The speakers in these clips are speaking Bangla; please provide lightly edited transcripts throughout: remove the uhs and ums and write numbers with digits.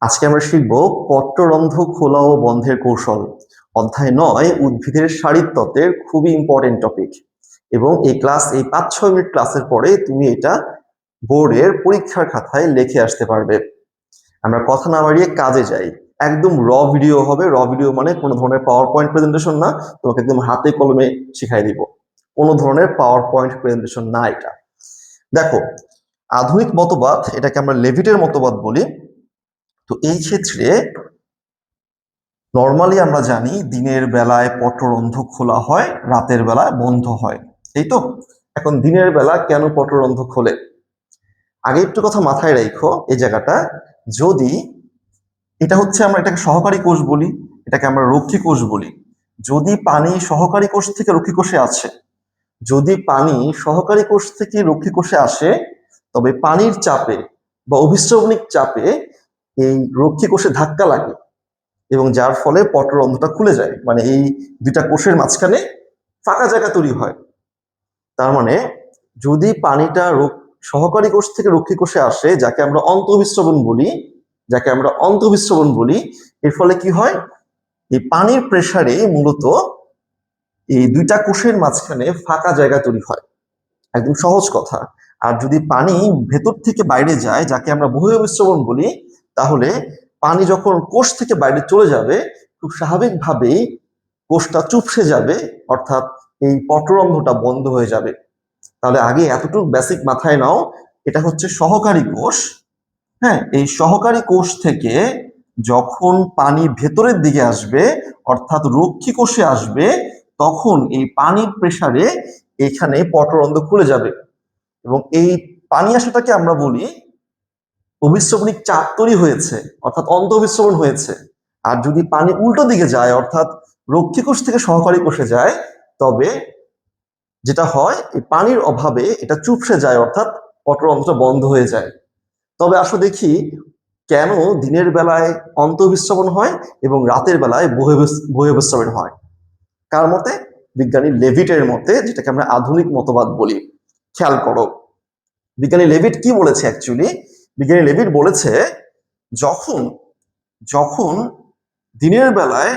আজকে আমরা শিখব পত্ররন্ধ্র খোলা ও বন্ধের কৌশল। অধ্যায় 9 উদ্ভিদের শারীরতত্ত্বের খুবই ইম্পর্টেন্ট টপিক। এবং এই 5-6 মিনিট ক্লাসের পরে তুমি এটা বোর্ডের পরীক্ষার খাতায় লিখে আসতে পারবে। আমরা কথা না বাড়িয়ে কাজে যাই। একদম ভিডিও হবে। ভিডিও মানে কোনো ধরনের পাওয়ার পয়েন্ট প্রেজেন্টেশন না, তোমাকে একদম হাতে কলমে শিখাই দিব। কোনো ধরনের পাওয়ার পয়েন্ট প্রেজেন্টেশন না এটা। দেখো, আধুনিক মতবাদ, এটাকে আমরা লেভিটের মতবাদ বলি। তো এই ক্ষেত্রে নর্মালি আমরা জানি দিনের বেলায় পত্ররন্ধ্র খোলা হয়, রাতের বেলায় বন্ধ হয়, এই তো। এখন দিনের বেলা কেন পত্ররন্ধ্র খোলে, আগে একটু কথা মাথায় রাখো এই জায়গাটা। যদি এটা হচ্ছে, আমরা এটাকে সহকারী কোষ বলি, এটাকে আমরা রক্ষী কোষ বলি। যদি পানি সহকারী কোষ থেকে রক্ষী কোষে আছে, যদি পানি সহকারী কোষ থেকে রক্ষী কোষে আসে, তবে পানির চাপে বা অভিস্রবণিক চাপে এই রক্ষী কোষে ধাক্কা লাগে এবং যার ফলে পত্ররন্ধ্রটা খুলে যায়। মানে এই দুইটা কোষের মাঝখানে ফাঁকা জায়গা তৈরি হয়। তার মানে যদি পানিটা সহকারী কোষ থেকে রক্ষী কোষে আসে, যাকে আমরা অন্তঃবিস্রবণ বলি, এর ফলে কি হয়, এই পানির প্রেসারে মূলত এই দুইটা কোষের মাঝখানে ফাঁকা জায়গা তৈরি হয়, একদম সহজ কথা। আর যদি পানি ভেতর থেকে বাইরে যায়, যাকে আমরা বহিঃবিস্রবণ বলি, তাহলে পানি যখন কোষ থেকে বাইরে চলে যাবে, খুব স্বাভাবিকভাবেই কোষটা চুপসে যাবে, অর্থাৎ এই পত্ররন্ধ্রটা বন্ধ হয়ে যাবে। তাহলে আগে এতটুকু বেসিক মাথায় নাও, এটা হচ্ছে সহকারী কোষ। হ্যাঁ, এই সহকারী কোষ থেকে যখন পানি ভেতরের দিকে আসবে, অর্থাৎ রক্ষী কোষে আসবে, তখন এই পানির প্রেসারে এখানে পত্ররন্ধ্র খুলে যাবে এবং এই পানি আসাটাকে আমরা বলি অভিস্রবণিক চাপ তৈরি হয়েছে, অর্থাৎ অন্তঃবিস্রবণ হয়েছে। আর যদি পানি উল্টো দিকে যায়, অর্থাৎ রক্ষী কোষ থেকে সহকারী কোষে যায়, তবে যেটা হয়, এই পানির অভাবে এটা চুপসে যায়, অর্থাৎ পত্ররন্ধ্রটা বন্ধ হয়ে যায়। তবে আসো দেখি কেন দিনের বেলায় অন্তঃবিস্রবণ হয় এবং রাতের বেলায় বহিঃবিস্রবণ হয়। কার মতে? বিজ্ঞানী লেভিটের মতে, যেটাকে আমরা আধুনিক মতবাদ বলি। খেয়াল করো, বিজ্ঞানী লেভিট কি বলেছে অ্যাকচুয়ালি। বিজ্ঞানী লেভিট বলেছে, যখন যখন দিনের বেলায়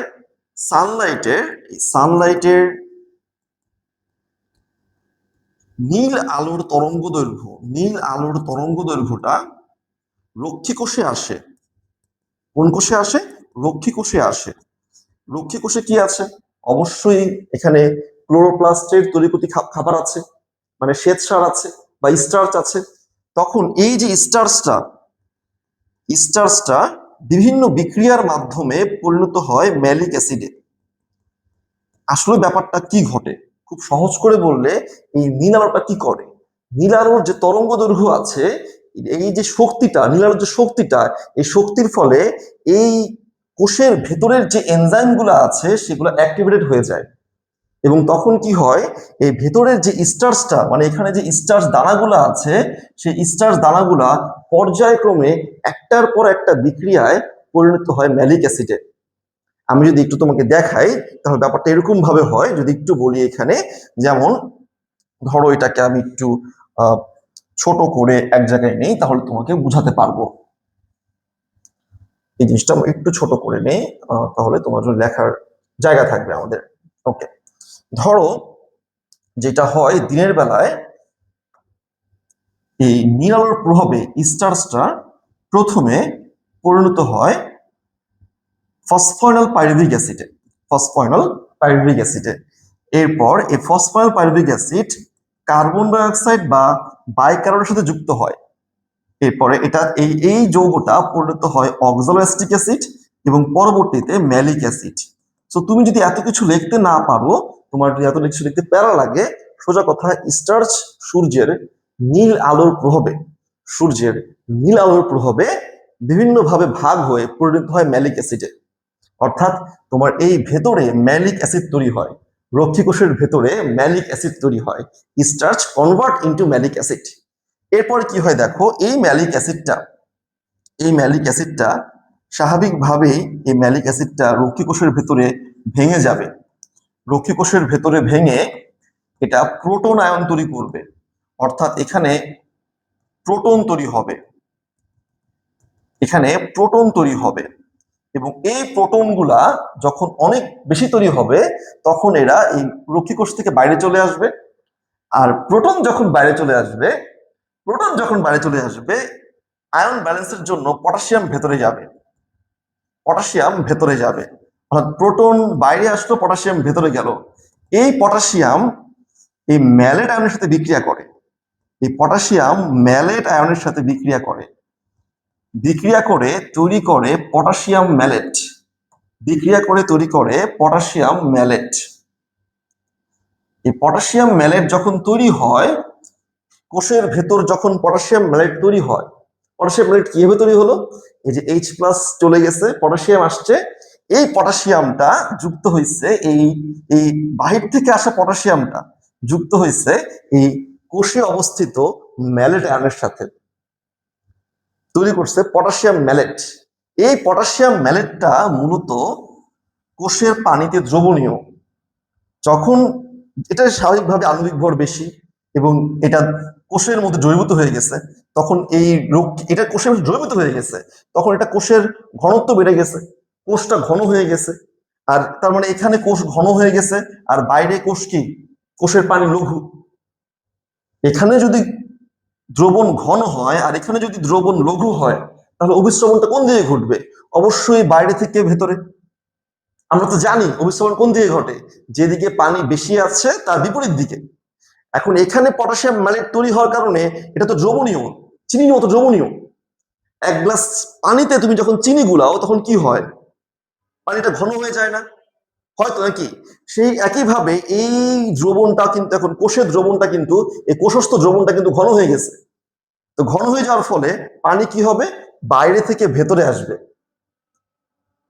সানলাইটের নীল আলোর তরঙ্গ দৈর্ঘ্যটা রক্ষী কোষে আসে। কোন কোষে আসে? রক্ষী কোষে আসে। রক্ষী কোষে কি আছে? অবশ্যই এখানে ক্লোরোপ্লাস্টের তৈরিকৃত খাবার আছে, মানে শ্বেতসার আছে বা স্টার্চ আছে। তখন এই যে স্টার্চটা বিভিন্ন বিক্রিয়ার মাধ্যমে পরিণত হয় ম্যালিক অ্যাসিডে। আসলে ব্যাপারটা কি ঘটে, খুব সহজ করে বললে, এই নীল আলোটা কি করে, নীল আলোর যে তরঙ্গ দৈর্ঘ্য আছে, এই যে শক্তিটা, নীল আলোর যে শক্তিটা, এই শক্তির ফলে এই কোষের ভেতরের যে এনজাইম গুলো আছে সেগুলো অ্যাক্টিভেটেড হয়ে যায়। এবং তখন কি হয়, এই ভেতরের যে স্টার্চটা, মানে এখানে যে স্টার্চ দানাগুলো আছে, সেই স্টার্চ দানাগুলা পর্যায়ক্রমে একটার পর একটা বিক্রিয়ায় পরিণত হয় ম্যালিক অ্যাসিডে। আমি যদি একটু তোমাকে দেখাই, তাহলে ব্যাপারটা এরকম ভাবে হয়। যদি একটু বলি এখানে, যেমন ধরো এটাকে আমি একটু ছোট করে এক জায়গায় নেই, তাহলে তোমাকে বুঝাতে পারবো। এই জিনিসটা আমরা একটু ছোট করে নেই, তাহলে তোমার জন্য লেখার জায়গা থাকবে আমাদের। ওকে, ধরো যেটা হয় দিনের বেলায়, এই নীল আলোর প্রভাবে স্টার্চটা প্রথমে পরিণত হয় ফসফোনাল পাইরুভিক অ্যাসিডে। এরপর এই ফসফোনাল pyruvic acid carbon die oxide বা বাইকার্বনের সাথে যুক্ত হয়। এরপরে এটা এই যৌগটা পরিণত হয় অক্সালোঅ্যাসিটিক অ্যাসিড এবং পরবর্তীতে ম্যালিক অ্যাসিড। সো তুমি যদি এত কিছু লিখতে না পারো, তোমার যদি এত কিছু লিখতে প্যারা লাগে, সোজা কথা, স্টার্চ সূর্যের নীল আলোর প্রভাবে সূর্যের নীল আলোর প্রভাবে বিভিন্নভাবে ভাগ হয়ে পরিণত হয় ম্যালিক অ্যাসিডে। অর্থাৎ তোমার এই ভেতরে ম্যালিক অ্যাসিড তৈরি হয়, রক্ষী কোষের ভেতরে ম্যালিক অ্যাসিড তৈরি হয়, starch convert into malic acid. এরপর কি হয় দেখো, এই ম্যালিক অ্যাসিডটা স্বাভাবিকভাবেই এই ম্যালিক অ্যাসিডটা রক্ষী কোষের ভেতরে ভেঙে যাবে। রক্ষী কোষের ভেতরে ভেঙে এটা প্রোটন আয়ন তৈরি করবে, অর্থাৎ এখানে প্রোটন তৈরি হবে। এখানে প্রোটন তৈরি হবে এবং এই প্রোটনগুলা যখন অনেক বেশি তৈরি হবে তখন এরা এই রক্ষী কোষ থেকে বাইরে চলে আসবে। আর প্রোটন যখন বাইরে চলে আসবে আয়ন ব্যালেন্সের জন্য পটাশিয়াম ভেতরে যাবে। অর্থাৎ প্রোটন বাইরে আসলো, পটাশিয়াম ভেতরে গেল। এই পটাশিয়াম এই ম্যালেট আয়নের সাথে বিক্রিয়া করে। বিক্রিয়া করে তৈরি করে পটাশিয়াম ম্যালেট। এই পটাশিয়াম ম্যালেট যখন তৈরি হয়, কোষের ভেতর যখন পটাশিয়াম ম্যালেট তৈরি হয়, পটাশিয়াম ম্যালেট কিভাবে তৈরি হলো? এই যে H+ চলে গেছে, পটাশিয়াম আসছে, এই পটাশিয়ামটা যুক্ত হয়েছে এই বাহির থেকে আসা পটাশিয়ামটা যুক্ত হয়েছে এই কোষে অবস্থিত ম্যালেট আয়নের সাথে, তৈরি করছে পটাশিয়াম ম্যালেট। এই পটাশিয়াম ম্যালেটটা মূলত কোষের পানিতে দ্রবণীয়। যখন এটা স্বাভাবিকভাবে আণবিক ভর বেশি এবং এটা কোষের মধ্যে দ্রবীভূত হয়ে গেছে, তখন এটা কোষের মধ্যে দ্রবীভূত হয়ে গেছে, তখন এটা কোষের ঘনত্ব বেড়ে গেছে, কোষটা ঘন হয়ে গেছে। আর তার মানে এখানে কোষ ঘন হয়ে গেছে আর বাইরে কোষ কি? কোষের পানি লঘু। এখানে যদি দ্রবণ ঘন হয় আর এখানে যদি দ্রবণ লঘু হয়, তাহলে অভিস্রবণটা কোন দিকে ঘটবে? অবশ্যই বাইরে থেকে ভেতরে। আমরা তো জানি অভিস্রবণ কোন দিকে ঘটে, যেদিকে পানি বেশি আছে তার বিপরীত দিকে। এখন এখানে পটাশিয়াম ম্যালেট তৈরি হওয়ার কারণে এটা তো দ্রবণীয়, চিনির মতো দ্রবণীয়। এক গ্লাস পানিতে তুমি যখন চিনি গুলাও তখন কি হয়? পানিটা ঘন হয়ে যায় না? হয়তো নাকি? সেই একইভাবে এই দ্রবণটা কিন্তু এখন কোষের দ্রবণটা কিন্তু এই কোষস্থ দ্রবণটা কিন্তু ঘন হয়ে গেছে। তো ঘন হয়ে যাওয়ার ফলে পানি কি হবে? বাইরে থেকে ভেতরে আসবে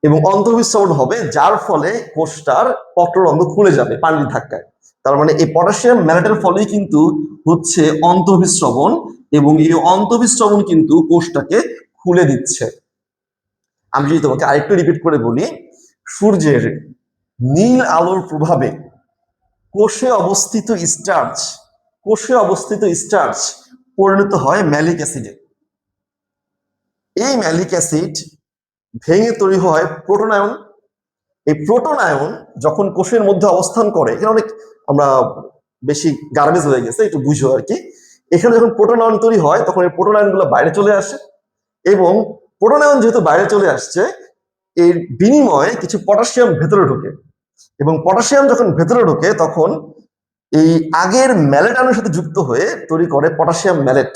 এবং অন্তর্বিস্রবণ হবে, যার ফলে কোষটার পত্ররন্ধ্র খুলে যাবে পানির ধাক্কায়। তার মানে এই পটাশিয়াম ম্যালেটের ফলেই কিন্তু হচ্ছে অন্তর্বিস্রবণ, এবং এই অন্তর্বিস্রবণ কিন্তু কোষটাকে খুলে দিচ্ছে। আমি যদি তোমাকে আরেকটু রিপিট করে বলি, সূর্যের নীল আলোর প্রভাবে কোষে অবস্থিত স্টার্চ পরিণত হয় ম্যালিক অ্যাসিডে। এই ম্যালিক অ্যাসিড ভেঙে তৈরি হয় প্রোটন আয়ন। এই প্রোটন আয়ন যখন কোষের মধ্যে অবস্থান করে, এখানে অনেক আমরা বেশি গার্বেজ হয়ে গেছে, একটু বুঝো আর কি। এখানে যখন প্রোটন আয়ন তৈরি হয় তখন এই প্রোটন আয়নগুলো বাইরে চলে আসে, এবং প্রোটন আয়ন যেহেতু বাইরে চলে আসছে, এর বিনিময়ে কিছু পটাশিয়াম ভেতরে ঢোকে, এবং পটাশিয়াম যখন ভেতরে ঢোকে তখন এই আগের ম্যালেট আয়নের সাথে যুক্ত হয়ে তৈরি করে পটাশিয়াম ম্যালেট,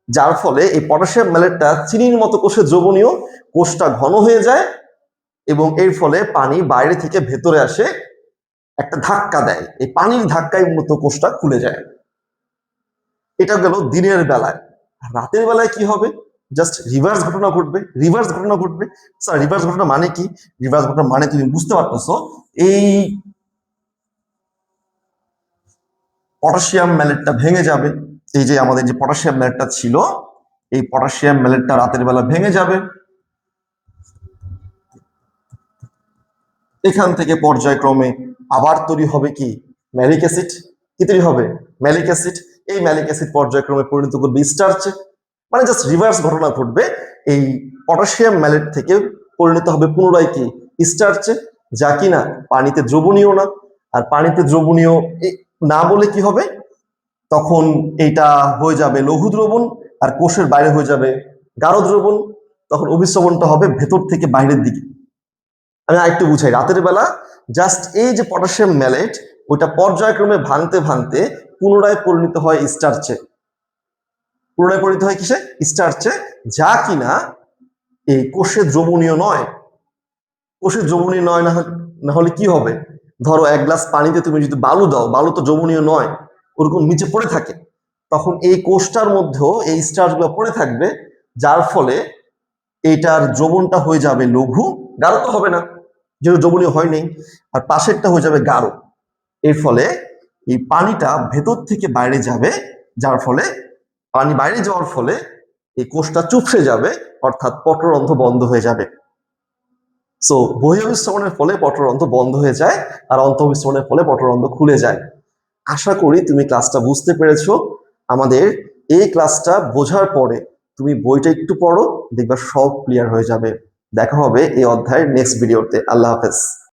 যার ফলে এই পটাশিয়াম ম্যালেটটা চিনির মতো কোষে দ্রবণীয়, কোষটা ঘন হয়ে যায় এবং এর ফলে পানি বাইরে থেকে ভেতরে আসে, একটা ধাক্কা দেয়, এই পানির ধাক্কায় মূলত কোষটা খুলে যায়। এটা গেল দিনের বেলায়। রাতের বেলায় কি হবে? জাস্ট রিভার্স ঘটনা ঘটবে। স্যার রিভার্স ঘটনা মানে কি? রিভার্স ঘটনা মানে তুমি বুঝতে পারতেছো, এই পটাশিয়াম ম্যালেটটা ভেঙে যাবে। এই যে আমাদের যে পটাশিয়াম ম্যালেটটা ছিল, এই পটাশিয়াম ম্যালেটটা রাতের বেলা ভেঙে যাবে। এখান থেকে পর্যায়ক্রমে আবার তৈরি হবে কি? Malic acid. কি তৈরি হবে? Malic acid. এই ম্যালিক অ্যাসিড পর্যায়ক্রমে পরিণত করবে স্টার্চে। মানে জাস্ট রিভার্স ঘটনা ঘটবে। এই পটাশিয়াম ম্যালেট থেকে পরিণত হবে পুনরায় কি? স্টার্চে, যা কিনা পানিতে দ্রবণীয় না। আর পানিতে দ্রবণীয় না বলে কি হবে? তখন এটা হয়ে যাবে লঘু দ্রবণ, আর কোষের বাইরে হয়ে যাবে গাঢ় দ্রবণ। তখন অভিস্রবণটা হবে ভেতর থেকে বাইরের দিকে। আমি আরেকটু বুঝাই, রাতের বেলা জাস্ট এই যে পটাশিয়াম ম্যালেট, ওইটা পর্যায়ক্রমে ভাঙতে ভাঙতে পুনরায় পরিণত হয় স্টার্চে। কিসে? স্টার্চে, যা কিনা এই কোষে দ্রবণীয় নয়। না হলে কি হবে? ধরো এক গ্লাস পানিতে তুমি যদি বালু দাও, বালু তো দ্রবণীয় নয়, ওরকম নিচে পড়ে থাকে, তখন এই কোষটার মধ্যেও এই স্টার্চ গুলো পড়ে থাকবে, যার ফলে এইটার দ্রবণটা হয়ে যাবে লঘু, গাঢ় তো হবে না যেহেতু দ্রবণীয় হয়নি, আর পাশেরটা হয়ে যাবে গাঢ়। এর ফলে এই পানিটা ভেতর থেকে বাইরে যাবে, যার ফলে পানি বাইরে যাওয়ার ফলে এই কোষটা চুপসে যাবে, অর্থাৎ পত্ররন্ধ্র বন্ধ হয়ে যাবে। সো বহিঃবিস্রবণের ফলে পত্ররন্ধ্র বন্ধ হয়ে যায়, আর অন্তঃবিস্রবণের ফলে পত্ররন্ধ্র খুলে যায়। আশা করি তুমি ক্লাসটা বুঝতে পেরেছো। আমাদের এই ক্লাসটা বোঝার পরে তুমি বইটা একটু পড়ো, দেখবা সব ক্লিয়ার হয়ে যাবে। দেখা হবে এই অধ্যায়ের নেক্সট ভিডিওতে। আল্লাহ হাফেজ।